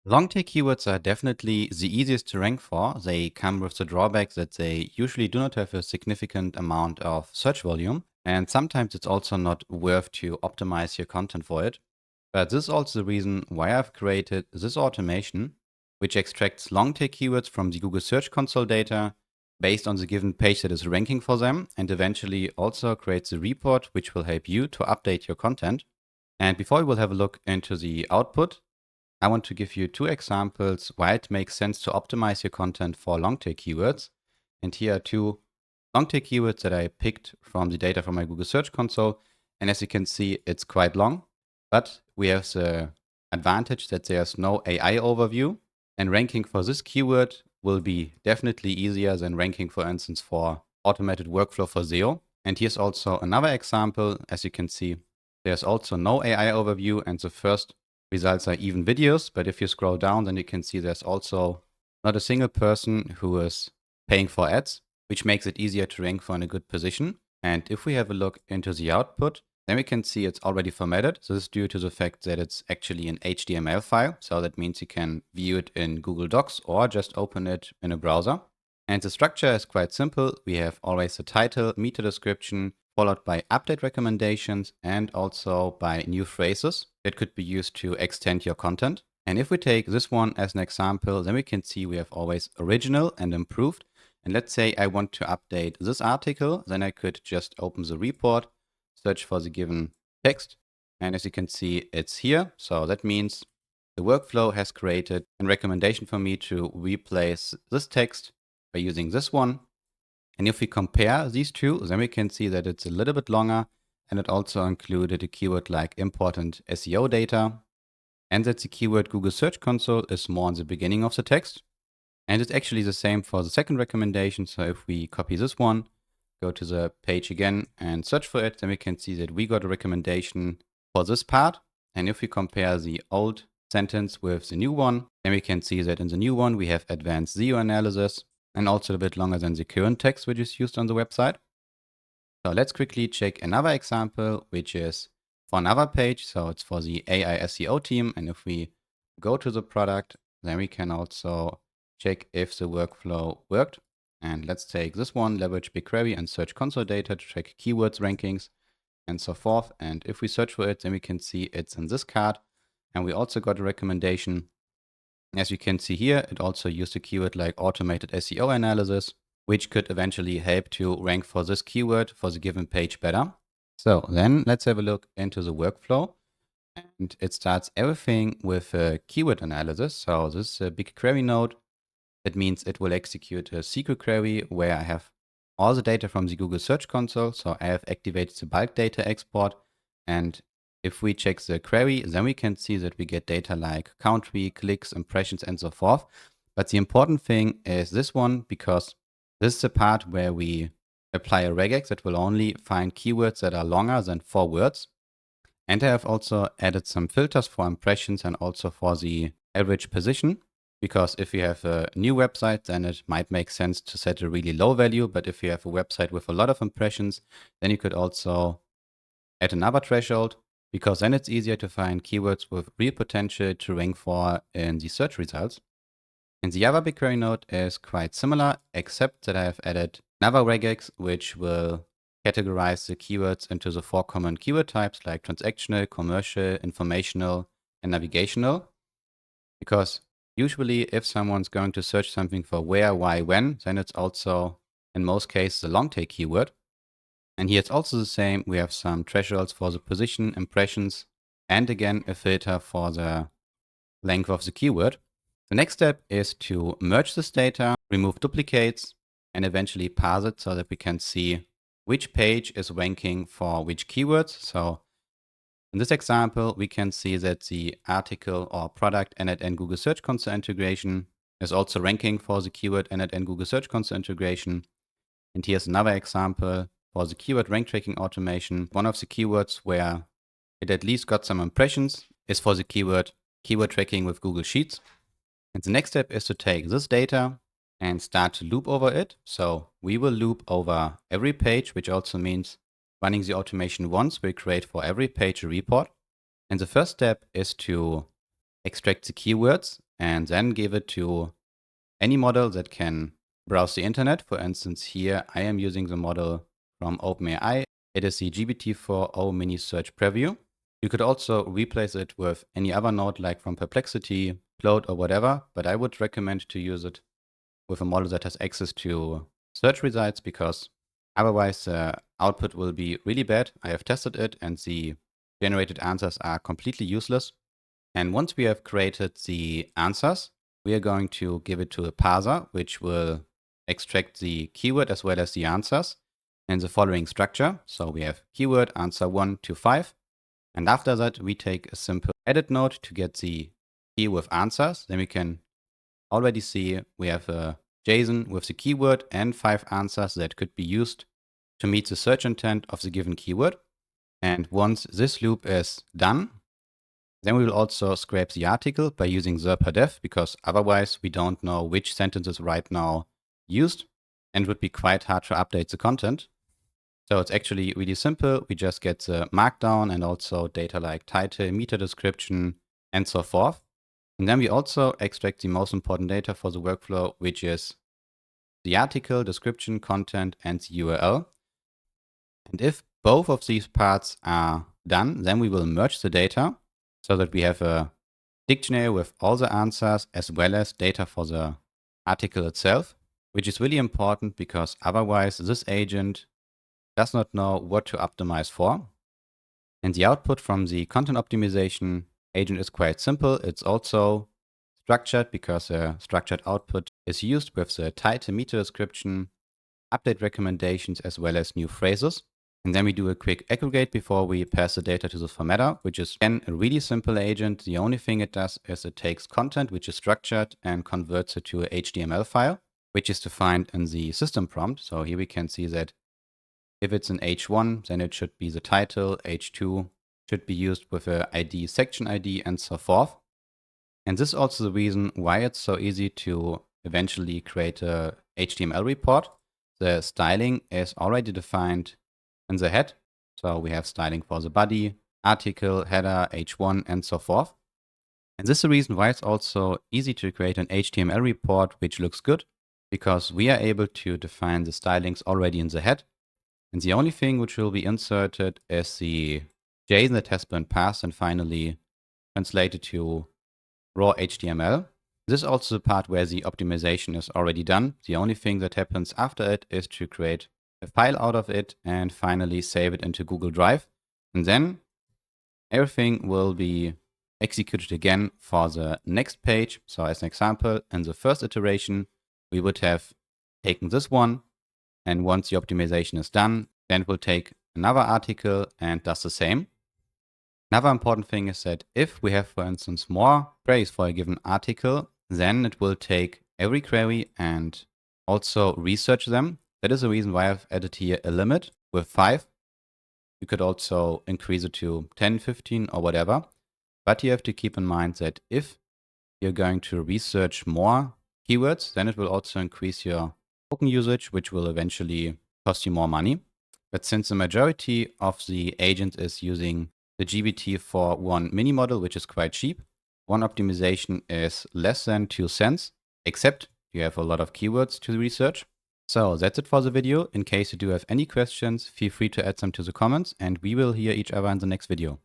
Long tail keywords are definitely the easiest to rank for. They come with the drawback that they usually do not have a significant amount of search volume, and sometimes it's also not worth to optimize your content for it. But this is also the reason why I've created this automation, which extracts long tail keywords from the Google Search Console data based on the given page that is ranking for them, and eventually also creates a report which will help you to update your content. And before we will have a look into the output, I want to give you two examples why it makes sense to optimize your content for long tail keywords. And here are two long tail keywords that I picked from the data from my Google Search Console. And as you can see, it's quite long, but we have the advantage that there's no AI overview, and ranking for this keyword will be definitely easier than ranking, for instance, for automated workflow for SEO. And here's also another example. As you can see, there's also no AI overview, and the first results are even videos, but if you scroll down, then you can see there's also not a single person who is paying for ads, which makes it easier to rank for in a good position. And if we have a look into the output, then we can see it's already formatted. So this is due to the fact that it's actually an HTML file. So that means you can view it in Google Docs or just open it in a browser. And the structure is quite simple. We have always a title, meta description, followed by update recommendations and also by new phrases that could be used to extend your content. And if we take this one as an example, then we can see we have always original and improved. And let's say I want to update this article, then I could just open the report, search for the given text. And as you can see, it's here. So that means the workflow has created a recommendation for me to replace this text by using this one. And if we compare these two, then we can see that it's a little bit longer, and it also included a keyword like important SEO data, and that the keyword Google Search Console is more in the beginning of the text. And it's actually the same for the second recommendation. So if we copy this one, go to the page again and search for it, then we can see that we got a recommendation for this part. And if we compare the old sentence with the new one, then we can see that in the new one, we have advanced SEO analysis, and also a bit longer than the current text which is used on the website. So let's quickly check another example, which is for another page. So it's for the AI SEO team. And if we go to the product, then we can also check if the workflow worked. And let's take this one, leverage BigQuery and Search Console data to check keywords rankings and so forth. And if we search for it, then we can see it's in this card. And we also got a recommendation. As you can see here, it also used a keyword like automated SEO analysis, which could eventually help to rank for this keyword for the given page better. So then let's have a look into the workflow. And it starts everything with a keyword analysis. So this is a BigQuery node. That means it will execute a SQL query where I have all the data from the Google Search Console. So I have activated the bulk data export, and if we check the query, then we can see that we get data like country, clicks, impressions, and so forth. But the important thing is this one, because this is the part where we apply a regex that will only find keywords that are longer than 4 words. And I have also added some filters for impressions and also for the average position, because if you have a new website, then it might make sense to set a really low value. But if you have a website with a lot of impressions, then you could also add another threshold, because then it's easier to find keywords with real potential to rank for in the search results. And the other BigQuery node is quite similar, except that I have added another regex, which will categorize the keywords into the 4 common keyword types like transactional, commercial, informational, and navigational. Because usually if someone's going to search something for where, why, when, then it's also in most cases a long tail keyword. And here it's also the same. We have some thresholds for the position, impressions, and again, a filter for the length of the keyword. The next step is to merge this data, remove duplicates, and eventually parse it so that we can see which page is ranking for which keywords. So in this example, we can see that the article or product n8n Google Search Console integration is also ranking for the keyword n8n Google Search Console integration. And here's another example. For the keyword rank tracking automation, one of the keywords where it at least got some impressions is for the keyword tracking with Google Sheets. And the next step is to take this data and start to loop over it. So we will loop over every page, which also means running the automation once will create for every page a report. And the first step is to extract the keywords and then give it to any model that can browse the internet. For instance, here I am using the model from OpenAI. It is the GPT-4o mini search preview. You could also replace it with any other node like from Perplexity, Claude or whatever, but I would recommend to use it with a model that has access to search results, because otherwise the output will be really bad. I have tested it and the generated answers are completely useless. And once we have created the answers, we are going to give it to a parser, which will extract the keyword as well as the answers in the following structure. So we have keyword answer 1 to 5. And after that, we take a simple edit node to get the key with answers. Then we can already see we have a JSON with the keyword and 5 answers that could be used to meet the search intent of the given keyword. And once this loop is done, then we will also scrape the article by using Serper def, because otherwise we don't know which sentences right now used, and it would be quite hard to update the content. So it's actually really simple. We just get the markdown and also data like title, meta description, and so forth. And then we also extract the most important data for the workflow, which is the article, description, content, and the URL. And if both of these parts are done, then we will merge the data so that we have a dictionary with all the answers as well as data for the article itself, which is really important because otherwise this agent does not know what to optimize for. And the output from the content optimization agent is quite simple. It's also structured because a structured output is used with the title, meta description, update recommendations, as well as new phrases. And then we do a quick aggregate before we pass the data to the formatter, which is again a really simple agent. The only thing it does is it takes content, which is structured, and converts it to a HTML file, which is defined in the system prompt. So here we can see that if it's an H1, then it should be the title. H2 should be used with a ID, section ID, and so forth. And this is also the reason why it's so easy to eventually create a HTML report. The styling is already defined in the head. So we have styling for the body, article, header, H1, and so forth. And this is the reason why it's also easy to create an HTML report which looks good, because we are able to define the stylings already in the head. And the only thing which will be inserted is the JSON that has been passed and finally translated to raw HTML. This is also the part where the optimization is already done. The only thing that happens after it is to create a file out of it and finally save it into Google Drive. And then everything will be executed again for the next page. So as an example, in the first iteration, we would have taken this one. And once the optimization is done, then it will take another article and does the same. Another important thing is that if we have, for instance, more queries for a given article, then it will take every query and also research them. That is the reason why I've added here a limit with 5. You could also increase it to 10, 15 or whatever. But you have to keep in mind that if you're going to research more keywords, then it will also increase your token usage, which will eventually cost you more money. But since the majority of the agent is using the GPT-4o mini model, which is quite cheap, one optimization is less than 2 cents, except you have a lot of keywords to research. So that's it for the video. In case you do have any questions, feel free to add them to the comments and we will hear each other in the next video.